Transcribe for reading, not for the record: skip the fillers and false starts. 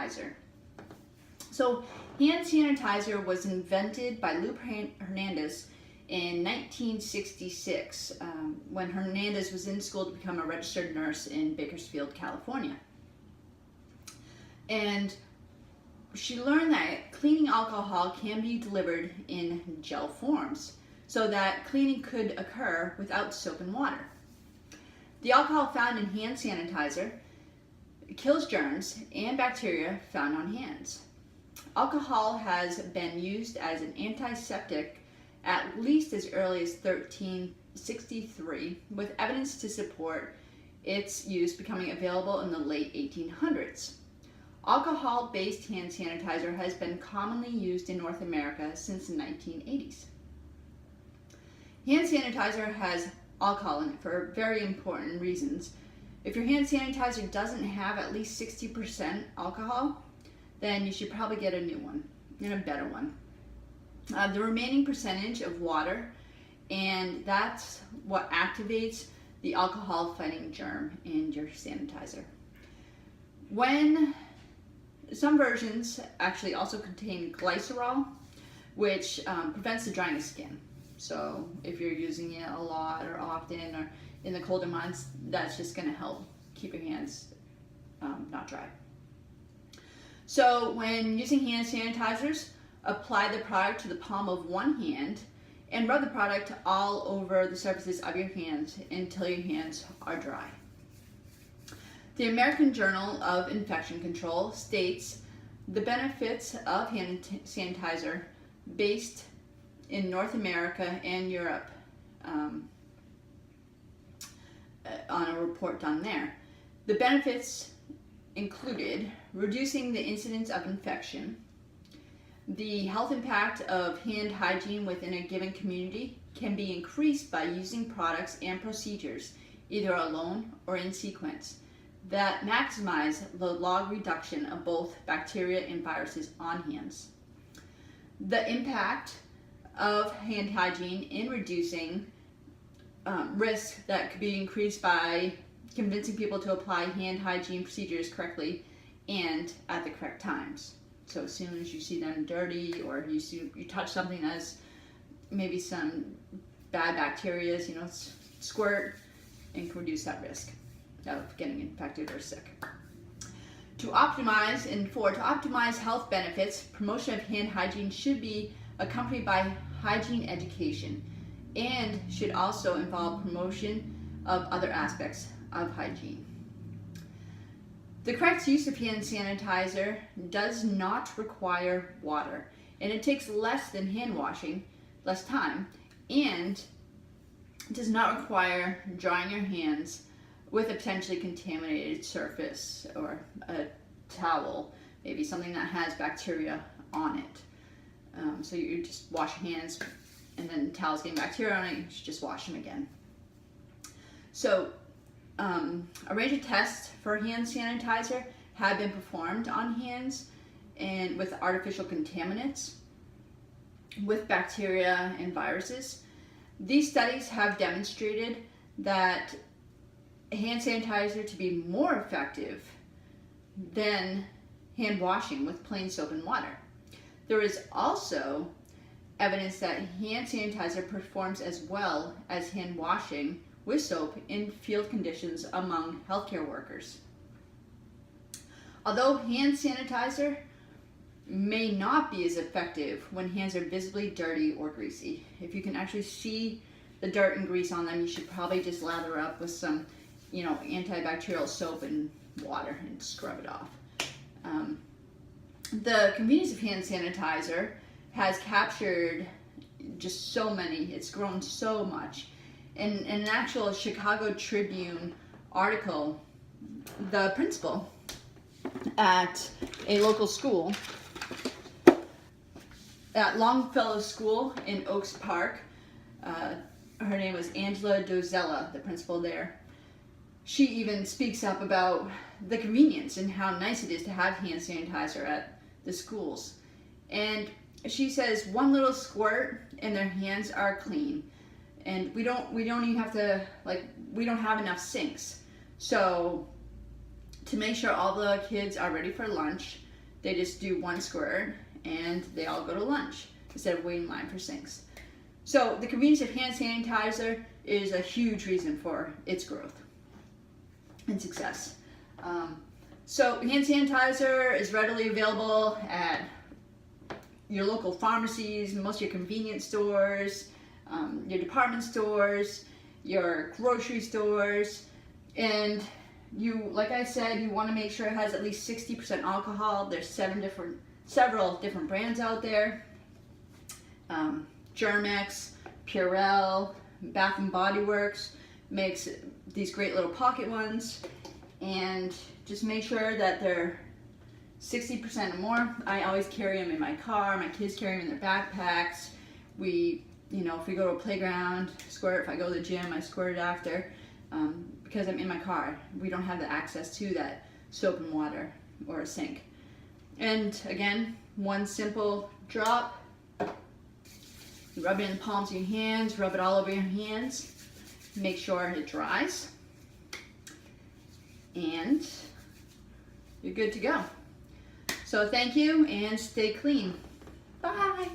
sanitizer. So hand sanitizer was invented by Lupe Hernandez in 1966 when Hernandez was in school to become a registered nurse in Bakersfield, California. And she learned that cleaning alcohol can be delivered in gel forms so that cleaning could occur without soap and water. The alcohol found in hand sanitizer kills germs and bacteria found on hands. Alcohol has been used as an antiseptic at least as early as 1363, with evidence to support its use becoming available in the late 1800s. Alcohol-based hand sanitizer has been commonly used in North America since the 1980s. Hand sanitizer has alcohol in it for very important reasons. If your hand sanitizer doesn't have at least 60% alcohol, then you should probably get a new one and a better one. The remaining percentage of water, and that's what activates the alcohol fighting germ in your sanitizer. When some versions actually also contain glycerol, which prevents the drying of skin. So if you're using it a lot or often or in the colder months, that's just going to help keep your hands not dry. So when using hand sanitizers, apply the product to the palm of one hand and rub the product all over the surfaces of your hands until your hands are dry. The American Journal of Infection Control states the benefits of hand sanitizer based in North America and Europe on a report done there. The benefits included reducing the incidence of infection, the health impact of hand hygiene within a given community can be increased by using products and procedures, either alone or in sequence, that maximize the log reduction of both bacteria and viruses on hands. The impact of hand hygiene in reducing risk that could be increased by convincing people to apply hand hygiene procedures correctly and at the correct times. So as soon as you see them dirty or you touch something that has maybe some bad bacteria, squirt and can reduce that risk of getting infected or sick. To optimize health benefits, promotion of hand hygiene should be accompanied by hygiene education and should also involve promotion of other aspects of hygiene. The correct use of hand sanitizer does not require water, and it takes less than hand washing, less time, and does not require drying your hands with a potentially contaminated surface or a towel, maybe something that has bacteria on it. So you just wash your hands and then towels getting bacteria on it, you should just wash them again. So a range of tests for hand sanitizer have been performed on hands and with artificial contaminants, with bacteria and viruses. These studies have demonstrated that hand sanitizer to be more effective than hand washing with plain soap and water. There is also evidence that hand sanitizer performs as well as hand washing with soap in field conditions among healthcare workers. Although hand sanitizer may not be as effective when hands are visibly dirty or greasy, if you can actually see the dirt and grease on them, you should probably just lather up with some, antibacterial soap and water and scrub it off. The convenience of hand sanitizer has captured just so many, it's grown so much. In an actual Chicago Tribune article, the principal at a local school, at Longfellow School in Oaks Park, her name was Angela Dozella, the principal there. She even speaks up about the convenience and how nice it is to have hand sanitizer at the schools. And she says one little squirt and their hands are clean. And we don't even have to, we don't have enough sinks. So to make sure all the kids are ready for lunch, they just do one squirt and they all go to lunch instead of waiting in line for sinks. So the convenience of hand sanitizer is a huge reason for its growth and success. So hand sanitizer is readily available at your local pharmacies, most of your convenience stores, your department stores, your grocery stores, and like I said, you want to make sure it has at least 60% alcohol. There's several different brands out there. Germex, Purell, Bath and Body Works makes these great little pocket ones, and just make sure that they're 60% or more. I always carry them in my car. My kids carry them in their backpacks. If we go to a playground, squirt. If I go to the gym, I squirt it after, because I'm in my car. We don't have the access to that soap and water or a sink. And again, one simple drop. You rub it in the palms of your hands, rub it all over your hands. Make sure it dries. And you're good to go. So thank you and stay clean. Bye.